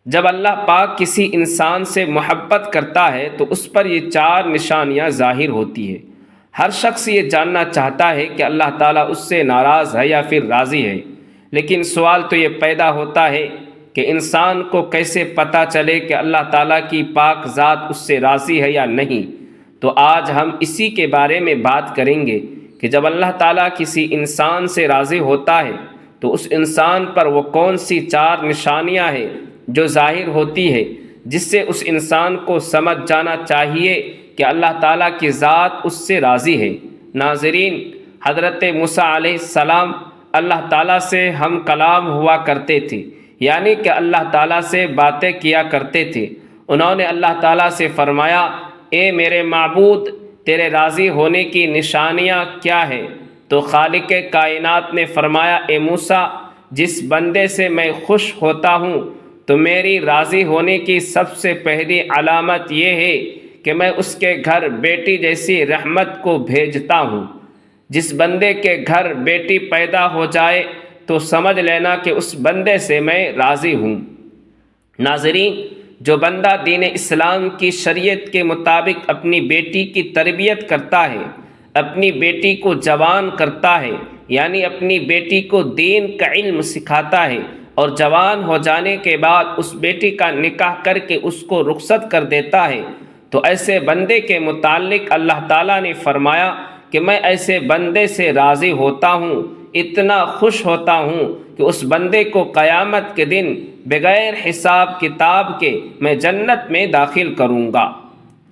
جب اللہ پاک کسی انسان سے محبت کرتا ہے تو اس پر یہ چار نشانیاں ظاہر ہوتی ہے۔ ہر شخص یہ جاننا چاہتا ہے کہ اللہ تعالیٰ اس سے ناراض ہے یا پھر راضی ہے، لیکن سوال تو یہ پیدا ہوتا ہے کہ انسان کو کیسے پتہ چلے کہ اللہ تعالیٰ کی پاک ذات اس سے راضی ہے یا نہیں؟ تو آج ہم اسی کے بارے میں بات کریں گے کہ جب اللہ تعالیٰ کسی انسان سے راضی ہوتا ہے تو اس انسان پر وہ کون سی چار نشانیاں ہیں جو ظاہر ہوتی ہے، جس سے اس انسان کو سمجھ جانا چاہیے کہ اللہ تعالیٰ کی ذات اس سے راضی ہے۔ ناظرین، حضرت موسیٰ علیہ السلام اللہ تعالیٰ سے ہم کلام ہوا کرتے تھے، یعنی کہ اللہ تعالیٰ سے باتیں کیا کرتے تھے۔ انہوں نے اللہ تعالیٰ سے فرمایا، اے میرے معبود، تیرے راضی ہونے کی نشانیاں کیا ہے؟ تو خالق کائنات نے فرمایا، اے موسیٰ، جس بندے سے میں خوش ہوتا ہوں تو میری راضی ہونے کی سب سے پہلی علامت یہ ہے کہ میں اس کے گھر بیٹی جیسی رحمت کو بھیجتا ہوں۔ جس بندے کے گھر بیٹی پیدا ہو جائے تو سمجھ لینا کہ اس بندے سے میں راضی ہوں۔ ناظرین، جو بندہ دین اسلام کی شریعت کے مطابق اپنی بیٹی کی تربیت کرتا ہے، اپنی بیٹی کو جوان کرتا ہے، یعنی اپنی بیٹی کو دین کا علم سکھاتا ہے، اور جوان ہو جانے کے بعد اس بیٹی کا نکاح کر کے اس کو رخصت کر دیتا ہے، تو ایسے بندے کے متعلق اللہ تعالیٰ نے فرمایا کہ میں ایسے بندے سے راضی ہوتا ہوں، اتنا خوش ہوتا ہوں کہ اس بندے کو قیامت کے دن بغیر حساب کتاب کے میں جنت میں داخل کروں گا۔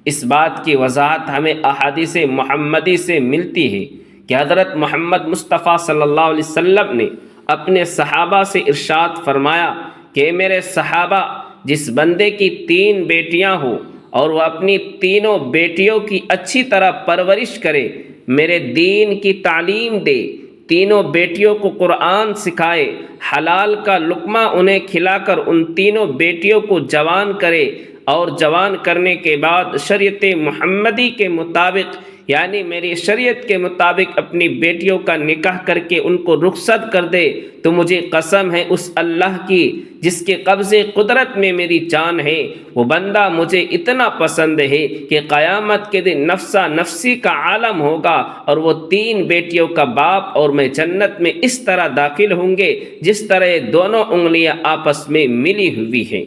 اس بات کی وضاحت ہمیں احادیث محمدی سے ملتی ہے کہ حضرت محمد مصطفیٰ صلی اللہ علیہ وسلم نے اپنے صحابہ سے ارشاد فرمایا کہ میرے صحابہ، جس بندے کی 3 بیٹیاں ہوں اور وہ اپنی تینوں بیٹیوں کی اچھی طرح پرورش کرے، میرے دین کی تعلیم دے، تینوں بیٹیوں کو قرآن سکھائے، حلال کا لقمہ انہیں کھلا کر ان تینوں بیٹیوں کو جوان کرے، اور جوان کرنے کے بعد شریعت محمدی کے مطابق، یعنی میری شریعت کے مطابق اپنی بیٹیوں کا نکاح کر کے ان کو رخصت کر دے، تو مجھے قسم ہے اس اللہ کی جس کے قبضے قدرت میں میری جان ہے، وہ بندہ مجھے اتنا پسند ہے کہ قیامت کے دن نفسا نفسی کا عالم ہوگا، اور وہ 3 بیٹیوں کا باپ اور میں جنت میں اس طرح داخل ہوں گے جس طرح یہ دونوں انگلیاں آپس میں ملی ہوئی ہیں۔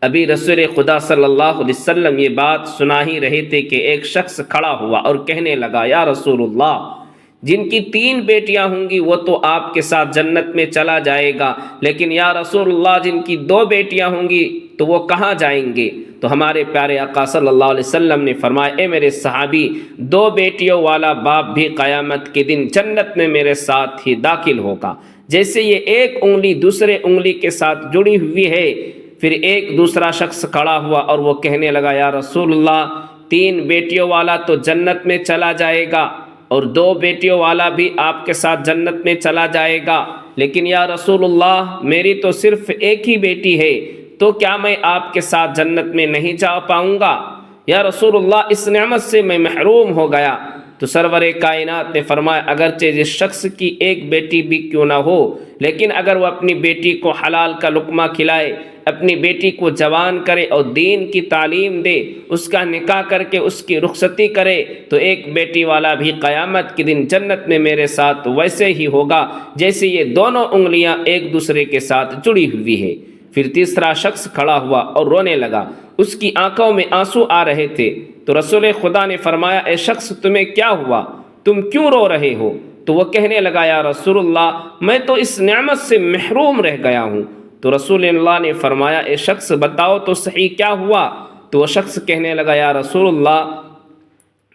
ابھی رسول خدا صلی اللہ علیہ وسلم یہ بات سنا ہی رہے تھے کہ ایک شخص کھڑا ہوا اور کہنے لگا، یا رسول اللہ، جن کی 3 بیٹیاں ہوں گی وہ تو آپ کے ساتھ جنت میں چلا جائے گا، لیکن یا رسول اللہ، جن کی 2 بیٹیاں ہوں گی تو وہ کہاں جائیں گے؟ تو ہمارے پیارے آقا صلی اللہ علیہ وسلم نے فرمایا، اے میرے صحابی، 2 بیٹیوں والا باپ بھی قیامت کے دن جنت میں میرے ساتھ ہی داخل ہوگا۔ جیسے یہ ایک انگلی دوسرے انگلی کے ساتھ جڑی ہوئی ہے، پھر ایک دوسرا شخص کھڑا ہوا اور وہ کہنے لگا، یا رسول اللہ، 3 بیٹیوں والا تو جنت میں چلا جائے گا اور 2 بیٹیوں والا بھی آپ کے ساتھ جنت میں چلا جائے گا، لیکن یا رسول اللہ، میری تو صرف ایک ہی بیٹی ہے، تو کیا میں آپ کے ساتھ جنت میں نہیں جا پاؤں گا؟ یا رسول اللہ، اس نعمت سے میں محروم ہو گیا۔ تو سرور کائنات نے فرمایا، اگرچہ جس شخص کی ایک بیٹی بھی کیوں نہ ہو، لیکن اگر وہ اپنی بیٹی کو حلال کا لقمہ کھلائے، اپنی بیٹی کو جوان کرے اور دین کی تعلیم دے، اس کا نکاح کر کے اس کی رخصتی کرے، تو ایک بیٹی والا بھی قیامت کے دن جنت میں میرے ساتھ ویسے ہی ہوگا جیسے یہ دونوں انگلیاں ایک دوسرے کے ساتھ جڑی ہوئی ہے۔ پھر تیسرا شخص کھڑا ہوا اور رونے لگا، اس کی آنکھوں میں آنسو آ رہے تھے۔ تو رسول خدا نے فرمایا، اے شخص، تمہیں کیا ہوا؟ تم کیوں رو رہے ہو؟ تو وہ کہنے لگا، یا رسول اللہ، میں تو اس نعمت سے محروم رہ گیا ہوں۔ تو رسول اللہ نے فرمایا، اے شخص، بتاؤ تو صحیح کیا ہوا؟ تو وہ شخص کہنے لگا، یا رسول اللہ،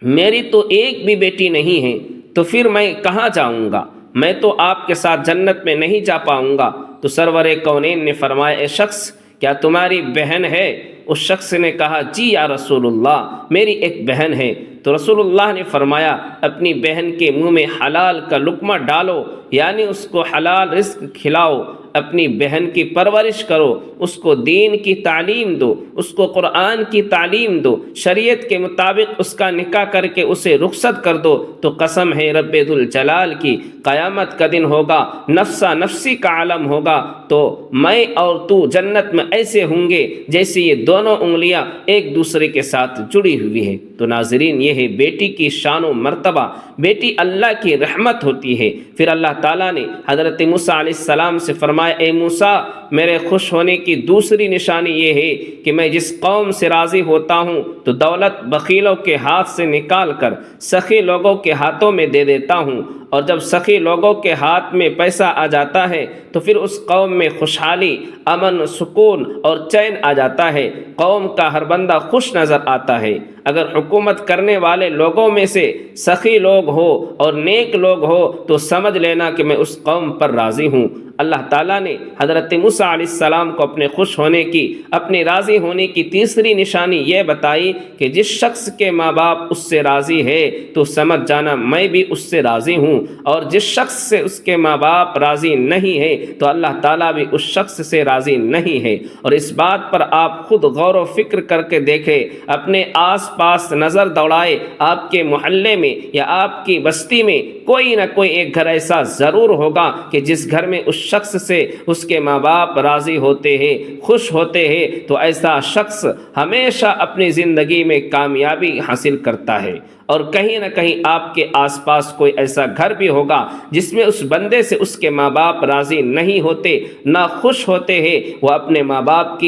میری تو ایک بھی بیٹی نہیں ہے، تو پھر میں کہاں جاؤں گا؟ میں تو آپ کے ساتھ جنت میں نہیں جا پاؤں گا۔ تو سرور کونین نے فرمایا، اے شخص، کیا تمہاری بہن ہے؟ اس شخص نے کہا، جی یا رسول اللہ، میری ایک بہن ہے۔ تو رسول اللہ نے فرمایا، اپنی بہن کے منہ میں حلال کا لقمہ ڈالو، یعنی اس کو حلال رزق کھلاؤ، اپنی بہن کی پرورش کرو، اس کو دین کی تعلیم دو، اس کو قرآن کی تعلیم دو، شریعت کے مطابق اس کا نکاح کر کے اسے رخصت کر دو، تو قسم ہے رب ذوالجلال کی، قیامت کا دن ہوگا، نفسا نفسی کا عالم ہوگا، تو میں اور تو جنت میں ایسے ہوں گے جیسے یہ دونوں انگلیاں ایک دوسرے کے ساتھ جڑی ہوئی ہے۔ تو ناظرین، یہ ہے بیٹی کی شان و مرتبہ، بیٹی اللہ کی رحمت ہوتی ہے۔ پھر اللہ تعالیٰ نے حضرت موسیٰ علیہ السلام سے فرمایا، اے موسیٰ، میرے خوش ہونے کی دوسری نشانی یہ ہے کہ میں جس قوم سے راضی ہوتا ہوں تو دولت بخیلوں کے ہاتھ سے نکال کر سخی لوگوں کے ہاتھوں میں دے دیتا ہوں، اور جب سخی لوگوں کے ہاتھ میں پیسہ آ جاتا ہے تو پھر اس قوم میں خوشحالی، امن، سکون اور چین آ جاتا ہے، قوم کا ہر بندہ خوش نظر آتا ہے۔ اگر حکومت کرنے والے لوگوں میں سے سخی لوگ ہو اور نیک لوگ ہو تو سمجھ لینا کہ میں اس قوم پر راضی ہوں۔ اللہ تعالیٰ نے حضرت موسیٰ علیہ السلام کو اپنے خوش ہونے کی، اپنے راضی ہونے کی تیسری نشانی یہ بتائی کہ جس شخص کے ماں باپ اس سے راضی ہے تو سمجھ جانا میں بھی اس سے راضی ہوں، اور جس شخص سے اس کے ماں باپ راضی نہیں ہے تو اللہ تعالیٰ بھی اس شخص سے راضی نہیں ہے۔ اور اس بات پر آپ خود غور و فکر کر کے دیکھیں، اپنے آس پاس نظر دوڑائے، آپ کے محلے میں یا آپ کی بستی میں کوئی نہ کوئی ایک گھر ایسا ضرور ہوگا کہ جس گھر میں اس شخص سے اس کے ماں باپ راضی ہوتے ہیں، خوش ہوتے ہیں، تو ایسا شخص ہمیشہ اپنی زندگی میں کامیابی حاصل کرتا ہے۔ اور کہیں نہ کہیں آپ کے آس پاس کوئی ایسا گھر بھی ہوگا جس میں اس بندے سے اس کے ماں باپ راضی نہیں ہوتے، نہ خوش ہوتے ہیں، وہ اپنے ماں باپ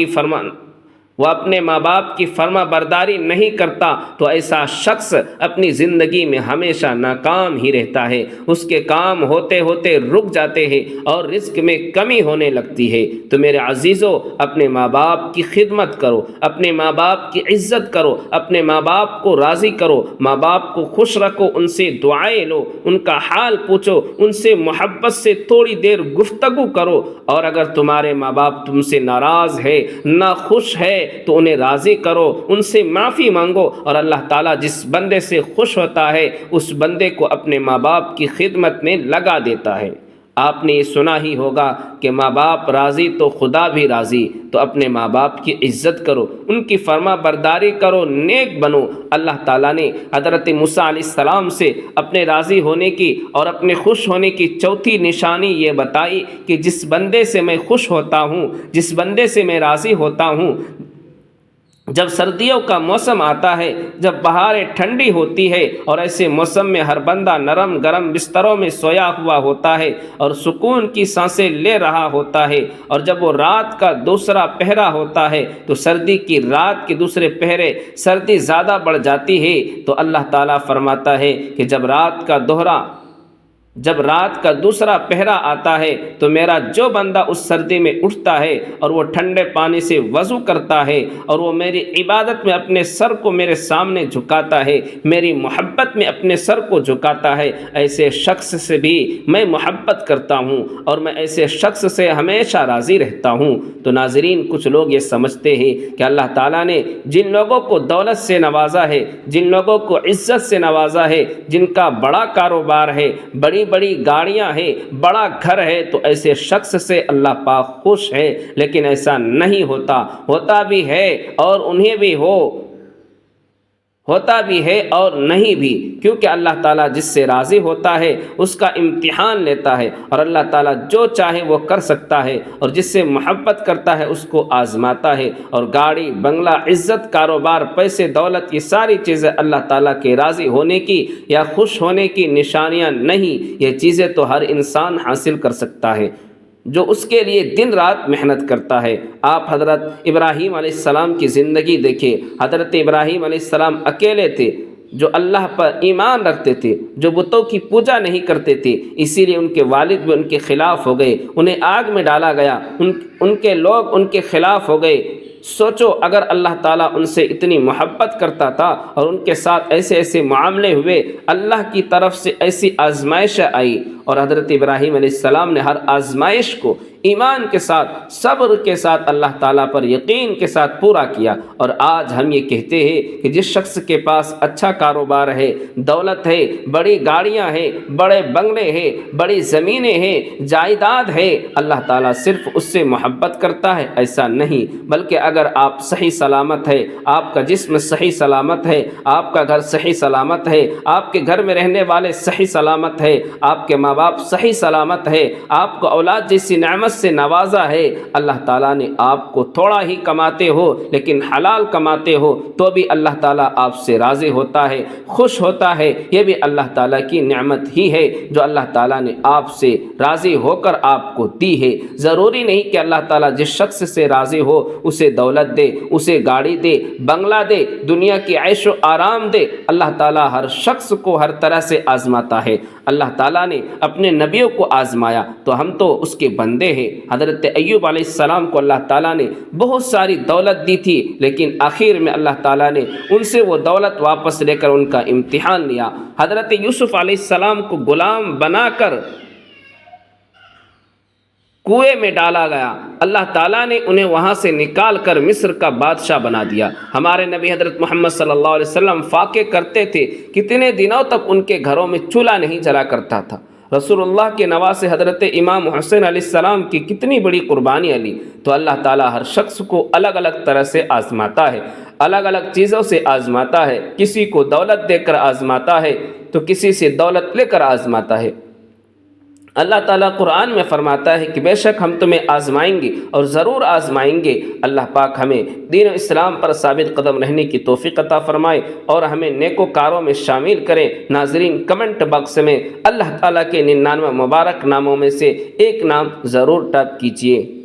کی فرما برداری نہیں کرتا، تو ایسا شخص اپنی زندگی میں ہمیشہ ناکام ہی رہتا ہے، اس کے کام ہوتے ہوتے رک جاتے ہیں اور رزق میں کمی ہونے لگتی ہے۔ تو میرے عزیزو، اپنے ماں باپ کی خدمت کرو، اپنے ماں باپ کی عزت کرو، اپنے ماں باپ کو راضی کرو، ماں باپ کو خوش رکھو، ان سے دعائیں لو، ان کا حال پوچھو، ان سے محبت سے تھوڑی دیر گفتگو کرو، اور اگر تمہارے ماں باپ تم سے ناراض ہے، ناخوش ہے، تو انہیں راضی کرو، ان سے معافی مانگو، اور اللہ تعالیٰ جس بندے سے خوش ہوتا ہے اس بندے کو اپنے ماں باپ کی خدمت میں لگا دیتا ہے۔ آپ نے یہ سنا ہی ہوگا کہ ماں باپ راضی تو خدا بھی راضی، تو اپنے ماں باپ کی عزت کرو، ان کی فرما برداری کرو، نیک بنو۔ اللہ تعالیٰ نے حضرت موسیٰ علیہ السلام سے اپنے راضی ہونے کی اور اپنے خوش ہونے کی چوتھی نشانی یہ بتائی کہ جس بندے سے میں خوش ہوتا ہوں، جس بندے سے میں راضی ہوتا ہوں، جب سردیوں کا موسم آتا ہے، جب بہاریں ٹھنڈی ہوتی ہے اور ایسے موسم میں ہر بندہ نرم گرم بستروں میں سویا ہوا ہوتا ہے اور سکون کی سانسیں لے رہا ہوتا ہے، اور جب وہ رات کا دوسرا پہرا ہوتا ہے تو سردی کی رات کے دوسرے پہرے سردی زیادہ بڑھ جاتی ہے، تو اللہ تعالیٰ فرماتا ہے کہ جب رات کا دوسرا پہرا آتا ہے تو میرا جو بندہ اس سردی میں اٹھتا ہے اور وہ ٹھنڈے پانی سے وضو کرتا ہے اور وہ میری عبادت میں اپنے سر کو میرے سامنے جھکاتا ہے، میری محبت میں اپنے سر کو جھکاتا ہے، ایسے شخص سے بھی میں محبت کرتا ہوں اور میں ایسے شخص سے ہمیشہ راضی رہتا ہوں۔ تو ناظرین، کچھ لوگ یہ سمجھتے ہیں کہ اللہ تعالیٰ نے جن لوگوں کو دولت سے نوازا ہے، جن لوگوں کو عزت سے نوازا ہے، جن کا بڑا کاروبار ہے، بڑی گاڑیاں ہیں، بڑا گھر ہے، تو ایسے شخص سے اللہ پاک خوش ہے، لیکن ایسا نہیں ہوتا بھی ہے اور انہیں بھی ہوتا بھی ہے اور نہیں بھی، کیونکہ اللہ تعالیٰ جس سے راضی ہوتا ہے اس کا امتحان لیتا ہے، اور اللہ تعالیٰ جو چاہے وہ کر سکتا ہے، اور جس سے محبت کرتا ہے اس کو آزماتا ہے۔ اور گاڑی، بنگلہ، عزت، کاروبار، پیسے، دولت، یہ ساری چیزیں اللہ تعالیٰ کے راضی ہونے کی یا خوش ہونے کی نشانیاں نہیں، یہ چیزیں تو ہر انسان حاصل کر سکتا ہے جو اس کے لیے دن رات محنت کرتا ہے۔ آپ حضرت ابراہیم علیہ السلام کی زندگی دیکھیں۔ حضرت ابراہیم علیہ السلام اکیلے تھے جو اللہ پر ایمان رکھتے تھے، جو بتوں کی پوجا نہیں کرتے تھے، اسی لیے ان کے والد بھی ان کے خلاف ہو گئے، انہیں آگ میں ڈالا گیا، ان کے لوگ ان کے خلاف ہو گئے۔ سوچو، اگر اللہ تعالیٰ ان سے اتنی محبت کرتا تھا اور ان کے ساتھ ایسے معاملے ہوئے، اللہ کی طرف سے ایسی آزمائش آئی، اور حضرت ابراہیم علیہ السلام نے ہر آزمائش کو ایمان کے ساتھ، صبر کے ساتھ اللہ تعالیٰ پر یقین کے ساتھ پورا کیا۔ اور آج ہم یہ کہتے ہیں کہ جس شخص کے پاس اچھا کاروبار ہے، دولت ہے، بڑی گاڑیاں ہیں، بڑے بنگلے ہیں، بڑی زمینیں ہیں، جائیداد ہے، اللہ تعالیٰ صرف اس سے محبت کرتا ہے، ایسا نہیں۔ بلکہ اگر آپ صحیح سلامت ہے، آپ کا جسم صحیح سلامت ہے، آپ کا گھر صحیح سلامت ہے، آپ کے گھر میں رہنے والے صحیح سلامت ہے، آپ کے ماں باپ صحیح سلامت ہے، آپ کو اولاد جیسی نعمت سے نوازا ہے، اللہ تعالیٰ نے آپ کو تھوڑا ہی کماتے ہو لیکن حلال کماتے ہو تو بھی اللہ تعالیٰ آپ سے راضی ہوتا ہے، خوش ہوتا ہے۔ یہ بھی اللہ تعالیٰ کی نعمت ہی ہے جو اللہ تعالیٰ نے آپ سے راضی ہو کر آپ کو دی ہے۔ ضروری نہیں کہ اللہ تعالیٰ جس شخص سے راضی ہو اسے دولت دے، اسے گاڑی دے، بنگلہ دے، دنیا کی عیش و آرام دے۔ اللہ تعالیٰ ہر شخص کو ہر طرح سے آزماتا ہے۔ اللہ تعالیٰ نے اپنے نبیوں کو آزمایا تو ہم تو اس کے بندے ہیں۔ حضرت ایوب علیہ السلام کو اللہ تعالیٰ نے بہت ساری دولت دی تھی، لیکن آخر میں اللہ تعالیٰ نے ان سے وہ دولت واپس لے کر ان کا امتحان لیا۔ حضرت یوسف علیہ السلام کو غلام بنا کر کنویں میں ڈالا گیا، اللہ تعالیٰ نے انہیں وہاں سے نکال کر مصر کا بادشاہ بنا دیا۔ ہمارے نبی حضرت محمد صلی اللہ علیہ وسلم فاقے کرتے تھے، کتنے دنوں تک ان کے گھروں میں چولہا نہیں جلا کرتا تھا۔ رسول اللہ کے نواسے حضرت امام حسین علیہ السلام کی کتنی بڑی قربانی علی۔ تو اللہ تعالیٰ ہر شخص کو الگ الگ طرح سے آزماتا ہے، الگ الگ چیزوں سے آزماتا ہے۔ کسی کو دولت دے کر آزماتا ہے تو کسی سے دولت لے کر آزماتا ہے۔ اللہ تعالیٰ قرآن میں فرماتا ہے کہ بے شک ہم تمہیں آزمائیں گے اور ضرور آزمائیں گے۔ اللہ پاک ہمیں دین و اسلام پر ثابت قدم رہنے کی توفیق عطا فرمائے اور ہمیں نیکوکاروں میں شامل کرے۔ ناظرین، کمنٹ باکس میں اللہ تعالیٰ کے 99 مبارک ناموں میں سے ایک نام ضرور ٹائپ کیجیے۔